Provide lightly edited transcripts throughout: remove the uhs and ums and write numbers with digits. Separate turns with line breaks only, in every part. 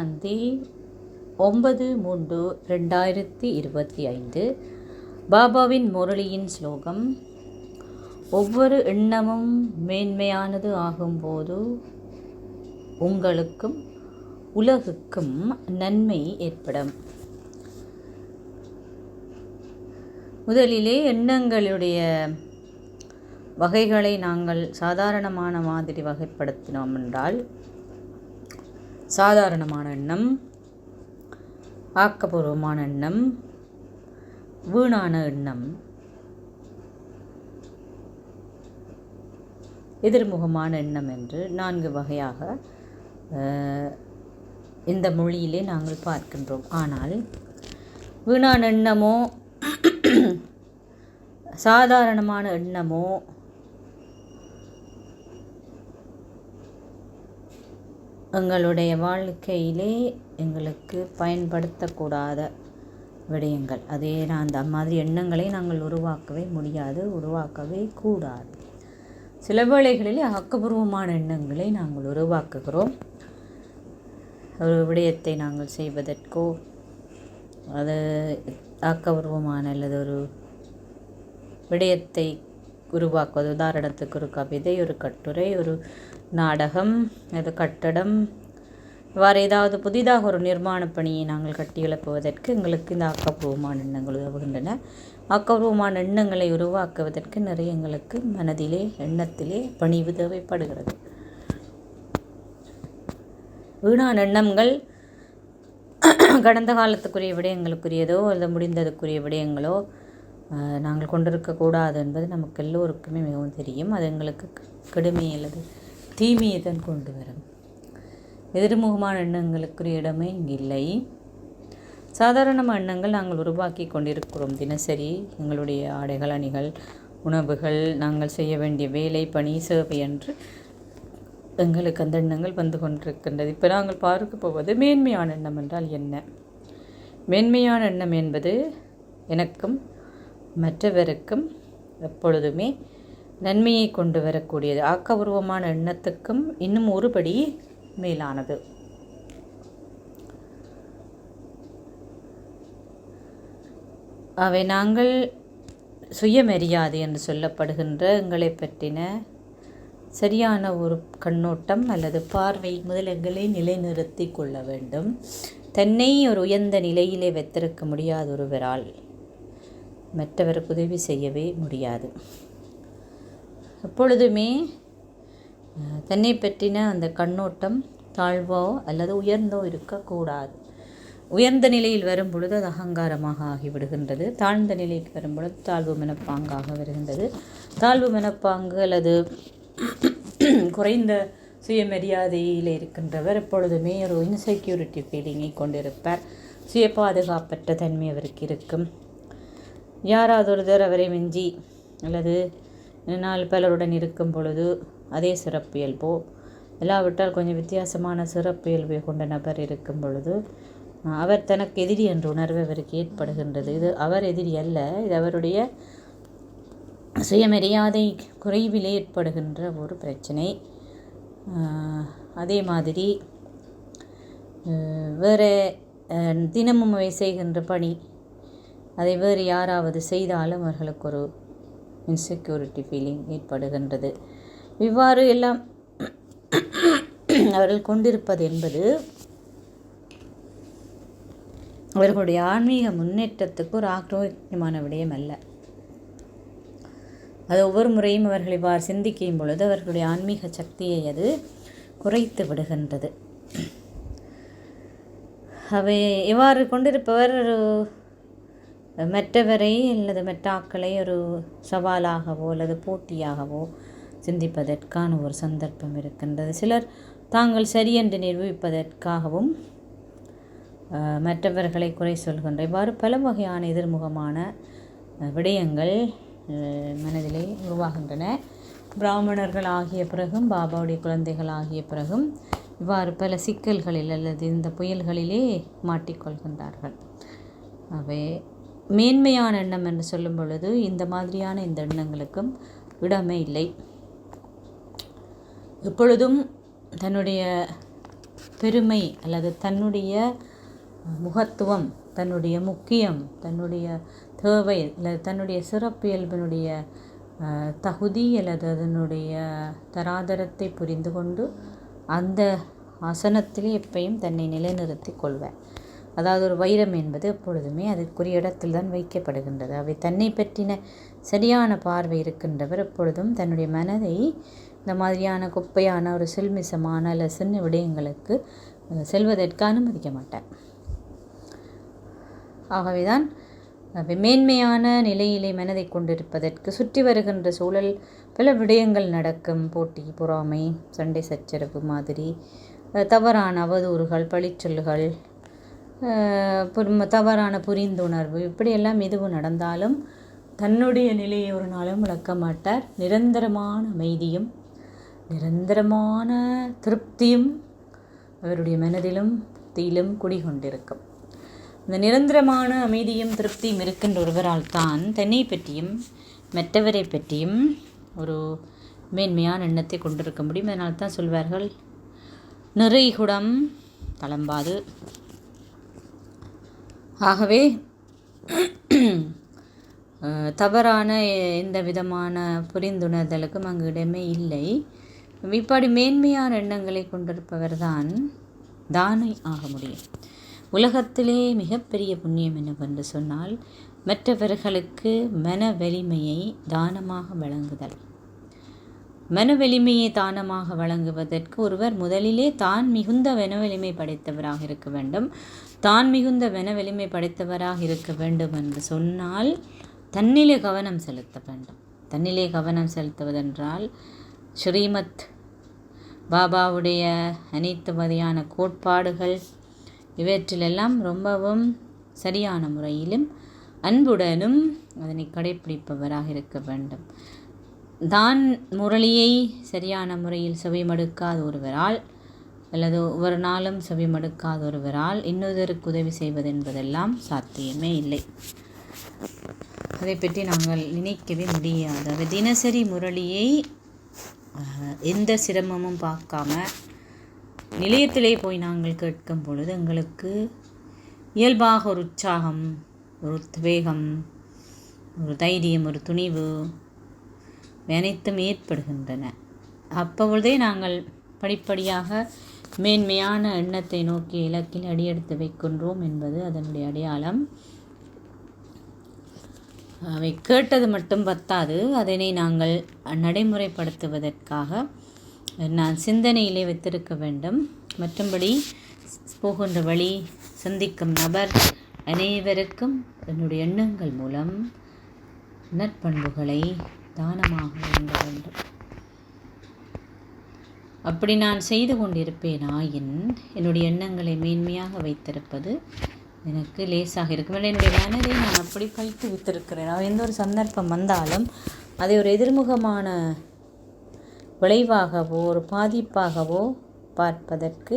தேதி 9/3/2025. பாபாவின் முரளியின் ஸ்லோகம். ஒவ்வொரு எண்ணமும் மேன்மையானது ஆகும்போது உங்களுக்கும் உலகுக்கும் நன்மை ஏற்படும். முதலிலே எண்ணங்களுடைய வகைகளை நாங்கள் சாதாரணமான மாதிரி வகைப்படுத்தினோம் என்றால், சாதாரணமான எண்ணம், ஆக்கப்பூர்வமான எண்ணம், வீணான எண்ணம், எதிர்முகமான எண்ணம் என்று 4 வகையாக இந்த மொழியிலே நாங்கள் பார்க்கின்றோம். ஆனால் வீணான எண்ணமோ சாதாரணமான எண்ணமோ எங்களுடைய வாழ்க்கையிலே எங்களுக்கு பயன்படுத்தக்கூடாத விடயங்கள். அதே அந்த மாதிரி எண்ணங்களை நாங்கள் உருவாக்கவே முடியாது, உருவாக்கவே கூடாது. சில வேளைகளிலே ஆக்கப்பூர்வமான எண்ணங்களை நாங்கள் உருவாக்குகிறோம். ஒரு விடயத்தை நாங்கள் செய்வதற்கோ, அது ஆக்கப்பூர்வமான அல்லது ஒரு விடயத்தை உருவாக்குவது, உதாரணத்துக்கு ஒரு கவிதை, ஒரு கட்டுரை, ஒரு நாடகம், அது கட்டடம், வேறு ஏதாவது புதிதாக ஒரு நிர்மாண பணியை நாங்கள் கட்டி எழுப்புவதற்கு எங்களுக்கு இந்த ஆக்கப்பூர்வமான எண்ணங்கள் உதவுகின்றன. ஆக்கப்பூர்வமான எண்ணங்களை உருவாக்குவதற்கு நிறைய எங்களுக்கு மனதிலே, எண்ணத்திலே பணிவு தேவைப்படுகிறது. வீணான எண்ணங்கள் கடந்த காலத்துக்குரிய விடயங்களுக்குரியதோ அல்லது முடிந்ததுக்குரிய விடயங்களோ நாங்கள் கொண்டிருக்கக்கூடாது என்பது நமக்கு எல்லோருக்குமே மிகவும் தெரியும். அது எங்களுக்கு கடுமை அல்லது தீமையை தான் கொண்டு வரும். எதிர்முகமான எண்ணங்களுக்குரிய இடமே இங்கு இல்லை. சாதாரணமான எண்ணங்கள் நாங்கள் உருவாக்கி கொண்டிருக்கிறோம். தினசரி எங்களுடைய ஆடைகள், அணிகள், உணவுகள், நாங்கள் செய்ய வேண்டிய வேலை, பணி, சேவை என்று எங்களுக்கு அந்த எண்ணங்கள் வந்து கொண்டிருக்கின்றது. இப்போ நாங்கள் பார்க்க போவது மேன்மையான எண்ணம் என்றால் என்ன? மேன்மையான எண்ணம் என்பது எனக்கும் மற்றவருக்கும் எப்பொழுதுமே நன்மையை கொண்டு வரக்கூடியது. ஆக்கப்பூர்வமான எண்ணத்துக்கும் இன்னும் ஒருபடி மேலானது. அவை நாங்கள் சுயமரியாதை என்று சொல்லப்படுகின்ற எங்களை பற்றின சரியான ஒரு கண்ணோட்டம் அல்லது பார்வை முதல் எங்களை நிலைநிறுத்தி கொள்ள வேண்டும். தன்னை ஒரு உயர்ந்த நிலையிலே வைத்திருக்க முடியாத ஒருவரால் மற்றவருக்கு உதவி செய்யவே முடியாது. எப்பொழுதுமே தன்னை பற்றின அந்த கண்ணோட்டம் தாழ்வோ அல்லது உயர்ந்தோ இருக்கக்கூடாது. உயர்ந்த நிலையில் வரும் பொழுது அது அகங்காரமாக ஆகிவிடுகின்றது. தாழ்ந்த நிலைக்கு வரும் பொழுது தாழ்வு மனப்பாங்காக வருகின்றது. தாழ்வு மனப்பாங்கு அல்லது குறைந்த சுயமரியாதையில் இருக்கின்றவர் எப்பொழுதுமே ஒரு இன்செக்யூரிட்டி ஃபீலிங்கை கொண்டிருப்பார். சுய பாதுகாப்பற்ற தன்மை அவருக்கு இருக்கும். யாராவது ஒருத்தர் அவரை மிஞ்சி அல்லது நாள் பலருடன் இருக்கும் பொழுது அதே சிறப்பியல்போ இல்லாவிட்டால் கொஞ்சம் வித்தியாசமான சிறப்பியல்பை கொண்ட நபர் இருக்கும் பொழுது அவர் தனக்கு எதிரி என்ற உணர்வு அவருக்கு ஏற்படுகின்றது. இது அவர் எதிரி அல்ல, இது அவருடைய சுயமரியாதை குறைவில் ஏற்படுகின்ற ஒரு பிரச்சனை. அதே மாதிரி வேறு தினமும் அவை செய்கின்ற பணி, அதை வேறு யாராவது செய்தாலும் அவர்களுக்கு ஒரு இன்செக்யூரிட்டி ஃபீலிங் ஏற்படுகின்றது. இவ்வாறு எல்லாம் அவர்கள் கொண்டிருப்பது என்பது அவர்களுடைய ஆன்மீக முன்னேற்றத்துக்கு ஒரு ஆரோக்கியமான விடயம் அல்ல. அது ஒவ்வொரு முறையும் அவர்கள் இவ்வாறு சிந்திக்கும் பொழுது அவர்களுடைய ஆன்மீக சக்தியை அது குறைத்து விடுகின்றது. அவை இவ்வாறு கொண்டிருப்பவர் மற்றவரை அல்லது மற்ற ஆக்களை ஒரு சவாலாகவோ அல்லது போட்டியாகவோ சிந்திப்பதற்கான ஒரு சந்தர்ப்பம் இருக்கின்றது. சிலர் தாங்கள் சரியென்று நிரூபிப்பதற்காகவும் மற்றவர்களை குறை சொல்கின்ற இவ்வாறு பல வகையான எதிர்முகமான விடயங்கள் மனதிலே உருவாகின்றன. பிராமணர்கள் ஆகிய பிறகும், பாபாவுடைய குழந்தைகள் ஆகிய பிறகும் இவ்வாறு பல சிக்கல்களில் அல்லது இந்த புயல்களிலே மாட்டிக்கொள்கின்றார்கள். அவை மேன்மையான எண்ணம் என்று சொல்லும் பொழுது இந்த மாதிரியான இந்த எண்ணங்களுக்கும் இடமே இல்லை. எப்பொழுதும் தன்னுடைய பெருமை அல்லது தன்னுடைய முகத்துவம், தன்னுடைய முக்கியம், தன்னுடைய தேவை அல்லது தன்னுடைய சிறப்பியல்பினுடைய தகுதி அல்லது அதனுடைய தராதரத்தை புரிந்து கொண்டு அந்த ஆசனத்திலே எப்பையும் தன்னை நிலைநிறுத்தி கொள்வார். அதாவது ஒரு வைரம் என்பது எப்பொழுதுமே அதற்குரிய இடத்தில் தான் வைக்கப்படுகின்றது. அவை தன்னை பற்றின சரியான பார்வை இருக்கின்றவர் எப்பொழுதும் தன்னுடைய மனதை இந்த மாதிரியான குப்பையான ஒரு செல்மிசமான அல்லது சின்ன விடயங்களுக்கு செல்வதற்கு அனுமதிக்க மாட்டார். ஆகவேதான் மேன்மையான நிலையிலே மனதை கொண்டிருப்பதற்கு சுற்றி வருகின்ற சூழல் பல விடயங்கள் நடக்கும். போட்டி, பொறாமை, சண்டை சச்சரவு மாதிரி தவறான அவதூறுகள், பழிச்சொல்லுகள், தவறான புரிந்துணர்வு, இப்படியெல்லாம் எதுவும் நடந்தாலும் தன்னுடைய நிலையை ஒரு நாளும் விளக்க மாட்டார். நிரந்தரமான அமைதியும் நிரந்தரமான திருப்தியும் அவருடைய மனதிலும் புத்தியிலும் குடிகொண்டிருக்கும். இந்த நிரந்தரமான அமைதியும் திருப்தியும் இருக்கின்ற ஒருவரால் தான் தன்னை பற்றியும் மற்றவரை பற்றியும் ஒரு மேன்மையான எண்ணத்தை கொண்டிருக்க முடியும். அதனால் தான் சொல்வார்கள், நிறைகுடம் தளம்பாது. ஆகவே தவறான எந்த விதமான புரிந்துணர்தலுக்கும் அங்கு இடமே இல்லை. இப்படி மேன்மையான எண்ணங்களை கொண்டிருப்பவர் தான் தானை ஆக முடியும். உலகத்திலே மிகப்பெரிய புண்ணியம் என்னவென்று சொன்னால் மற்றவர்களுக்கு மன வலிமையை தானமாக வழங்குதல். மன வலிமையை தானமாக வழங்குவதற்கு ஒருவர் முதலிலே தான் மிகுந்த மனவலிமை படைத்தவராக இருக்க வேண்டும். தான் மிகுந்த மனவலிமை படைத்தவராக இருக்க வேண்டும் என்று சொன்னால் தன்னிலே கவனம் செலுத்த வேண்டும். தன்னிலே கவனம் செலுத்துவதென்றால் ஸ்ரீமத் பாபாவுடைய அனைத்து வகையான கோட்பாடுகள் இவற்றிலெல்லாம் ரொம்பவும் சரியான முறையிலும் அன்புடனும் அதனை கடைப்பிடிப்பவராக இருக்க வேண்டும். தான் முரளியை சரியான முறையில் செவிமடுக்காத ஒருவரால் அல்லது ஒவ்வொரு நாளும் செவிமடுக்காத ஒருவரால் இன்னொருவருக்கு உதவி செய்வது என்பதெல்லாம் சாத்தியமே இல்லை. அதை பற்றி நாங்கள் நினைக்கவே முடியாது. அது தினசரி முரளியை எந்த சிரமமும் பார்க்காம நிலையத்திலே போய் நாங்கள் கேட்கும் பொழுது எங்களுக்கு இயல்பாக ஒரு உற்சாகம், ஒரு உத்வேகம், ஒரு தைரியம், ஒரு துணிவு அனைத்தும் ஏற்படுகின்றன. அப்பொழுதே நாங்கள் படிப்படியாக மேன்மையான எண்ணத்தை நோக்கி இலக்கில் அடியெடுத்து வைக்கின்றோம் என்பது அதனுடைய அடையாளம். அவை கேட்டது மட்டும் பத்தாது, அதனை நாங்கள் நடைமுறைப்படுத்துவதற்காக நான் சிந்தனையிலே வைத்திருக்க வேண்டும். மற்றும்படி போகின்ற வழி, சந்திக்கும் நபர் அனைவருக்கும் என்னுடைய எண்ணங்கள் மூலம் நற்பண்புகளை தானமாக வழங்க வேண்டும். அப்படி நான் செய்து கொண்டிருப்பேனாயின் என்னுடைய எண்ணங்களை மேன்மையாக வைத்திருப்பது எனக்கு லேசாக இருக்கும். என்னுடைய மனதை நான் அப்படி பயிற்சி வைத்திருக்கிறேன். எந்த ஒரு சந்தர்ப்பம் வந்தாலும் அதை ஒரு எதிர்முகமான விளைவாகவோ ஒரு பாதிப்பாகவோ பார்ப்பதற்கு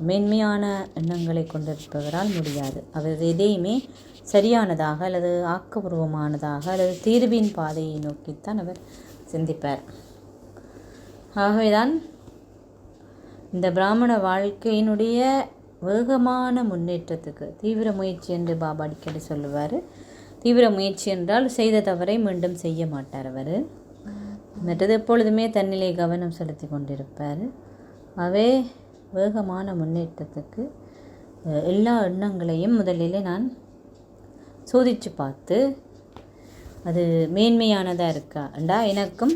மேன்மையான எண்ணங்களை கொண்டிருப்பவரால் முடியாது. அவர் எதையுமே சரியானதாக அல்லது ஆக்கபூர்வமானதாக அல்லது தீர்வின் பாதையை நோக்கித்தான் அவர் சிந்திப்பார். ஆகவேதான் இந்த பிராமண வாழ்க்கையினுடைய வேகமான முன்னேற்றத்துக்கு தீவிர முயற்சி என்று பாபா அடிக்கடி சொல்லுவார். தீவிர முயற்சி என்றால் செய்த தவறை மீண்டும் செய்ய மாட்டார். அவர் மற்றது எப்பொழுதுமே தன்னிலே கவனம் செலுத்தி கொண்டிருப்பார். அவே வேகமான முன்னேற்றத்துக்கு எல்லா எண்ணங்களையும் முதலிலே நான் சோதித்து பார்த்து அது மேன்மையானதாக இருக்காண்டா, எனக்கும்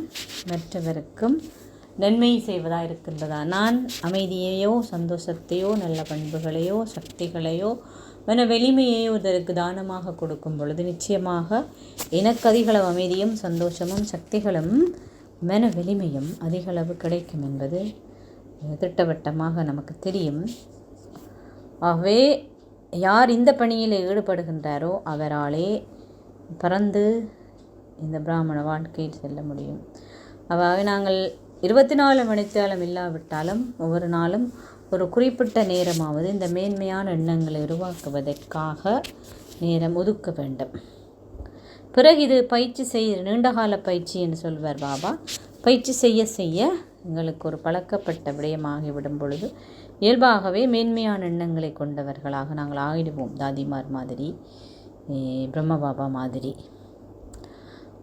மற்றவருக்கும் நன்மை செய்வதாக இருக்கின்றதா, நான் அமைதியையோ சந்தோஷத்தையோ நல்ல பண்புகளையோ சக்திகளையோ மன வெளிமையையோ இதற்கு தானமாக கொடுக்கும் பொழுது நிச்சயமாக எனக்கு அதிகளவு அமைதியும் சந்தோஷமும் சக்திகளும் மன வெளிமையும் அதிகளவு கிடைக்கும் என்பது திட்டவட்டமாக நமக்கு தெரியும். ஆகவே யார் இந்த பணியில் ஈடுபடுகின்றாரோ அவராலே பறந்து இந்த பிராமண வாழ்க்கையில் செல்ல முடியும். அவ்வாறு நாங்கள் 24 மணித்தியாலம் இல்லாவிட்டாலும் ஒவ்வொரு நாளும் ஒரு குறிப்பிட்ட நேரமாவது இந்த மேன்மையான எண்ணங்களை உருவாக்குவதற்காக நேரம் ஒதுக்க வேண்டும். பிறகு இது பயிற்சி செய்ய நீண்டகால பயிற்சி என்று சொல்வார் பாபா. பயிற்சி செய்ய செய்ய எங்களுக்கு ஒரு பழக்கப்பட்ட விடயமாகிவிடும் பொழுது இயல்பாகவே மேன்மையான எண்ணங்களை கொண்டவர்களாக நாங்கள் ஆகிடுவோம். தாதிமார் மாதிரி, பிரம்ம பாபா மாதிரி.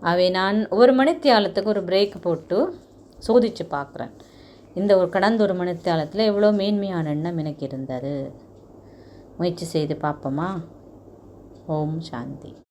அவை நான் ஒரு மணித்தியாலத்துக்கு ஒரு பிரேக் போட்டு சோதித்து பார்க்குறேன். இந்த கடந்த ஒரு மணித்தியாலத்தில் எவ்வளோ மேன்மையான எண்ணம் எனக்கு இருந்தது. முயற்சி செய்து பார்ப்போமா? ஓம் சாந்தி.